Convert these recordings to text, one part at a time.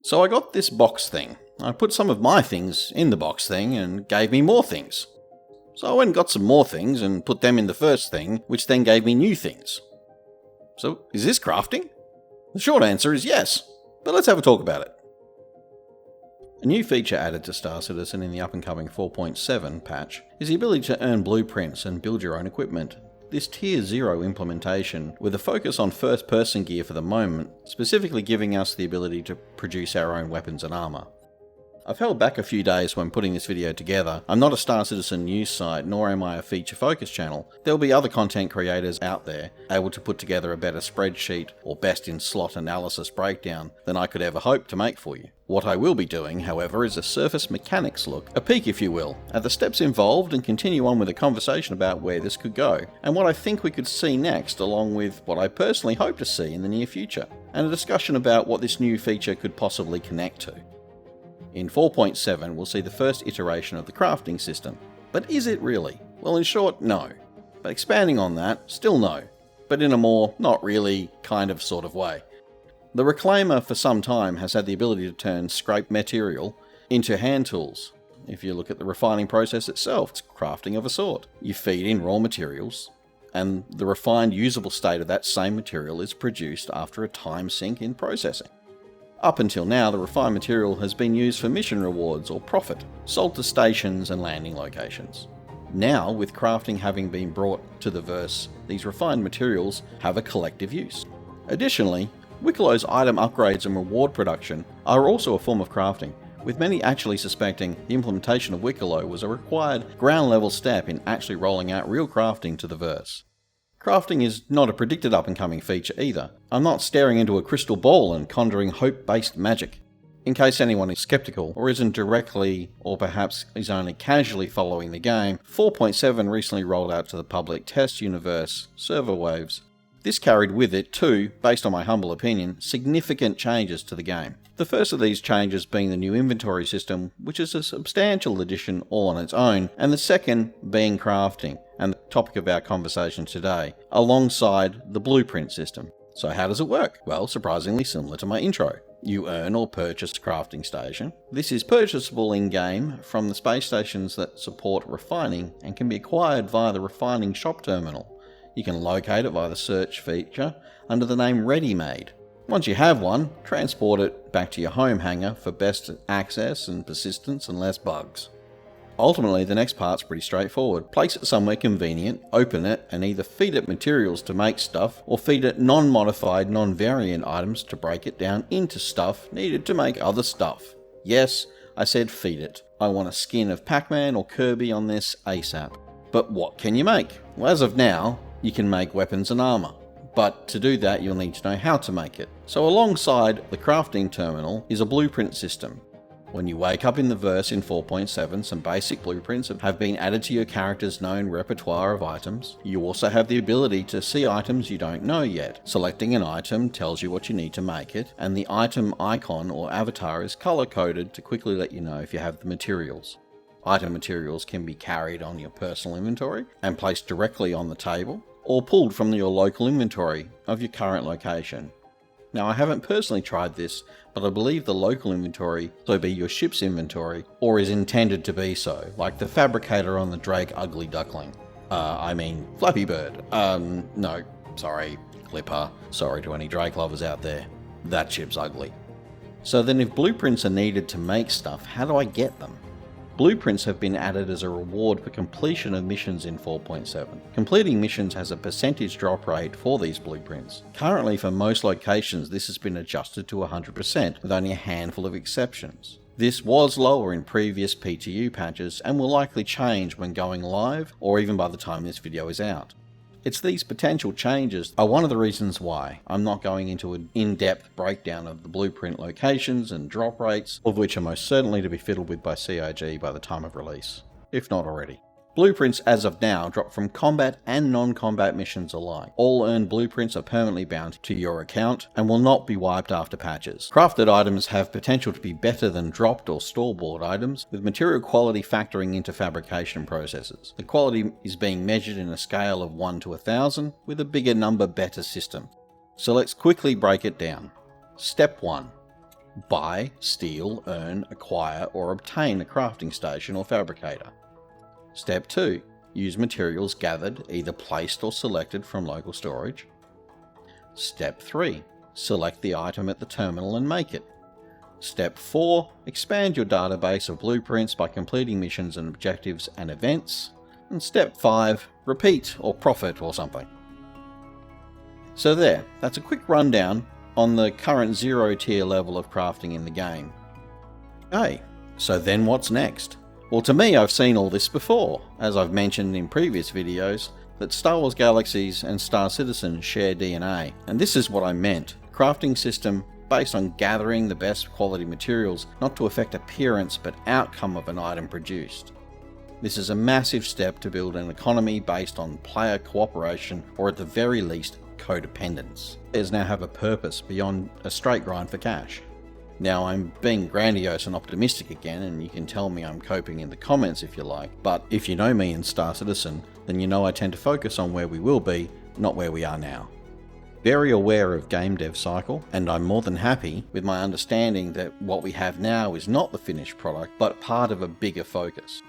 So I got this box thing. I put some of my things in the box thing and gave me more things. So I went and got some more things and put them in the first thing, which then gave me new things. So is this crafting? The short answer is yes, but let's have a talk about it. A new feature added to Star Citizen in the up-and-coming 4.7 patch is the ability to earn blueprints and build your own equipment. This Tier 0 implementation, with a focus on first-person gear for the moment, specifically giving us the ability to produce our own weapons and armour. I've held back a few days when putting this video together. I'm not a Star Citizen news site, nor am I a feature focus channel. There'll be other content creators out there able to put together a better spreadsheet or best in slot analysis breakdown than I could ever hope to make for you. What I will be doing, however, is a surface mechanics look, a peek if you will, at the steps involved and continue on with a conversation about where this could go, and what I think we could see next, along with what I personally hope to see in the near future, and a discussion about what this new feature could possibly connect to. In 4.7, we'll see the first iteration of the crafting system. But is it really? Well, in short, no. But expanding on that, still no. But in a more, not really, kind of sort of way. The Reclaimer for some time has had the ability to turn scraped material into hand tools. If you look at the refining process itself, it's crafting of a sort. You feed in raw materials, and the refined usable state of that same material is produced after a time sink in processing. Up until now, the refined material has been used for mission rewards or profit, sold to stations and landing locations. Now, with crafting having been brought to the verse, these refined materials have a collective use. Additionally, Wickelow's item upgrades and reward production are also a form of crafting, with many actually suspecting the implementation of Wickelow was a required ground-level step in actually rolling out real crafting to the verse. Crafting is not a predicted up-and-coming feature either. I'm not staring into a crystal ball and conjuring hope-based magic. In case anyone is skeptical or isn't directly or perhaps is only casually following the game, 4.7 recently rolled out to the public test universe server waves. This carried with it two, based on my humble opinion, significant changes to the game. The first of these changes being the new inventory system, which is a substantial addition all on its own, and the second being crafting, and the topic of our conversation today, alongside the blueprint system. So how does it work? Well, surprisingly similar to my intro. You earn or purchase a crafting station. This is purchasable in-game from the space stations that support refining and can be acquired via the refining shop terminal. You can locate it via the search feature under the name Ready Made. Once you have one, transport it back to your home hangar for best access and persistence and less bugs. Ultimately, the next part's pretty straightforward. Place it somewhere convenient, open it, and either feed it materials to make stuff, or feed it non-modified, non-variant items to break it down into stuff needed to make other stuff. Yes, I said feed it. I want a skin of Pac-Man or Kirby on this ASAP. But what can you make? Well, as of now, you can make weapons and armor. But to do that, you'll need to know how to make it. So alongside the crafting terminal is a blueprint system. When you wake up in the verse in 4.7, some basic blueprints have been added to your character's known repertoire of items. You also have the ability to see items you don't know yet. Selecting an item tells you what you need to make it, and the item icon or avatar is color-coded to quickly let you know if you have the materials. Item materials can be carried on your personal inventory and placed directly on the table, or pulled from your local inventory of your current location. Now, I haven't personally tried this, but I believe the local inventory will be your ship's inventory, or is intended to be so, like the fabricator on the Drake Ugly Duckling. Flappy Bird. No, sorry, Clipper. Sorry to any Drake lovers out there. That ship's ugly. So then if blueprints are needed to make stuff, how do I get them? Blueprints have been added as a reward for completion of missions in 4.7. Completing missions has a percentage drop rate for these blueprints. Currently, for most locations, this has been adjusted to 100%, with only a handful of exceptions. This was lower in previous PTU patches and will likely change when going live, or even by the time this video is out. It's these potential changes are one of the reasons why I'm not going into an in-depth breakdown of the blueprint locations and drop rates, of which are most certainly to be fiddled with by CIG by the time of release, if not already. Blueprints as of now drop from combat and non-combat missions alike. All earned blueprints are permanently bound to your account and will not be wiped after patches. Crafted items have potential to be better than dropped or store-bought items, with material quality factoring into fabrication processes. The quality is being measured in a scale of 1 to 1,000, with a bigger number better system. So let's quickly break it down. Step 1. buy, steal, earn, acquire, or obtain a crafting station or fabricator. Step 2. Use materials gathered, either placed or selected from local storage. Step 3. Select the item at the terminal and make it. Step 4. Expand your database of blueprints by completing missions and objectives and events. And Step 5. Repeat or profit or something. So there, that's a quick rundown on the current 0 tier level of crafting in the game. Okay, so then what's next? Well, to me, I've seen all this before, as I've mentioned in previous videos, that Star Wars Galaxies and Star Citizen share DNA, and this is what I meant. Crafting system based on gathering the best quality materials, not to affect appearance but outcome of an item produced. This is a massive step to build an economy based on player cooperation, or at the very least, codependence. Players now have a purpose beyond a straight grind for cash. Now, I'm being grandiose and optimistic again, and you can tell me I'm coping in the comments if you like, but if you know me in Star Citizen, then you know I tend to focus on where we will be, not where we are now. Very aware of game dev cycle, and I'm more than happy with my understanding that what we have now is not the finished product, but part of a bigger focus.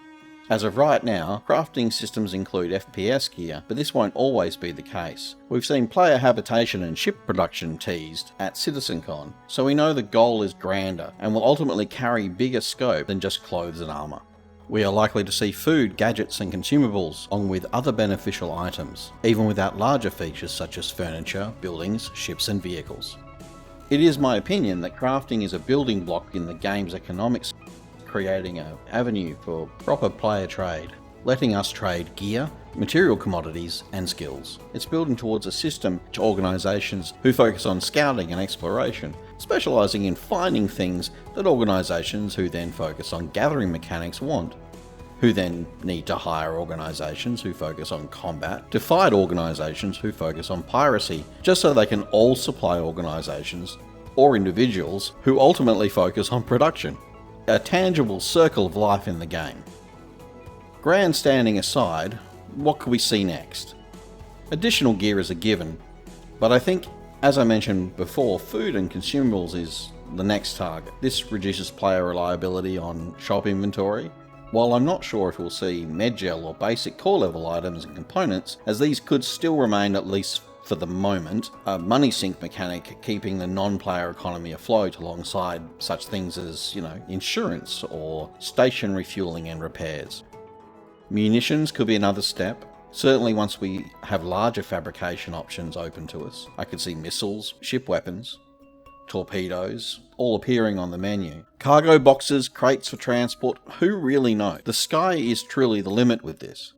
As of right now, crafting systems include FPS gear, but this won't always be the case. We've seen player habitation and ship production teased at CitizenCon, so we know the goal is grander and will ultimately carry bigger scope than just clothes and armour. We are likely to see food, gadgets and consumables, along with other beneficial items, even without larger features such as furniture, buildings, ships and vehicles. It is my opinion that crafting is a building block in the game's economics, creating an avenue for proper player trade, letting us trade gear, material commodities and skills. It's building towards a system to organisations who focus on scouting and exploration, specialising in finding things that organisations who then focus on gathering mechanics want, who then need to hire organisations who focus on combat to fight organisations who focus on piracy, just so they can all supply organisations or individuals who ultimately focus on production. A tangible circle of life in the game. Grandstanding aside, what could we see next? Additional gear is a given, but I think, as I mentioned before, food and consumables is the next target. This reduces player reliability on shop inventory. While I'm not sure if we'll see medgel or basic core level items and components, as these could still remain, at least for the moment, a money sink mechanic keeping the non-player economy afloat alongside such things as, insurance or station refueling and repairs. Munitions could be another step. Certainly once we have larger fabrication options open to us. I could see missiles, ship weapons, torpedoes, all appearing on the menu. Cargo boxes, crates for transport, who really knows? The sky is truly the limit with this.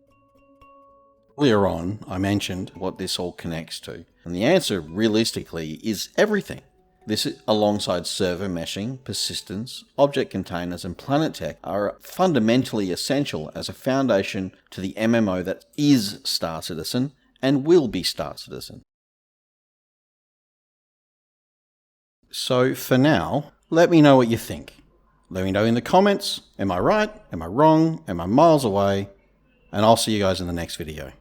Earlier on, I mentioned what this all connects to, and the answer realistically is everything. This, alongside server meshing, persistence, object containers and planet tech, are fundamentally essential as a foundation to the MMO that is Star Citizen and will be Star Citizen. So for now, let me know what you think. Let me know in the comments, am I right, am I wrong, am I miles away, and I'll see you guys in the next video.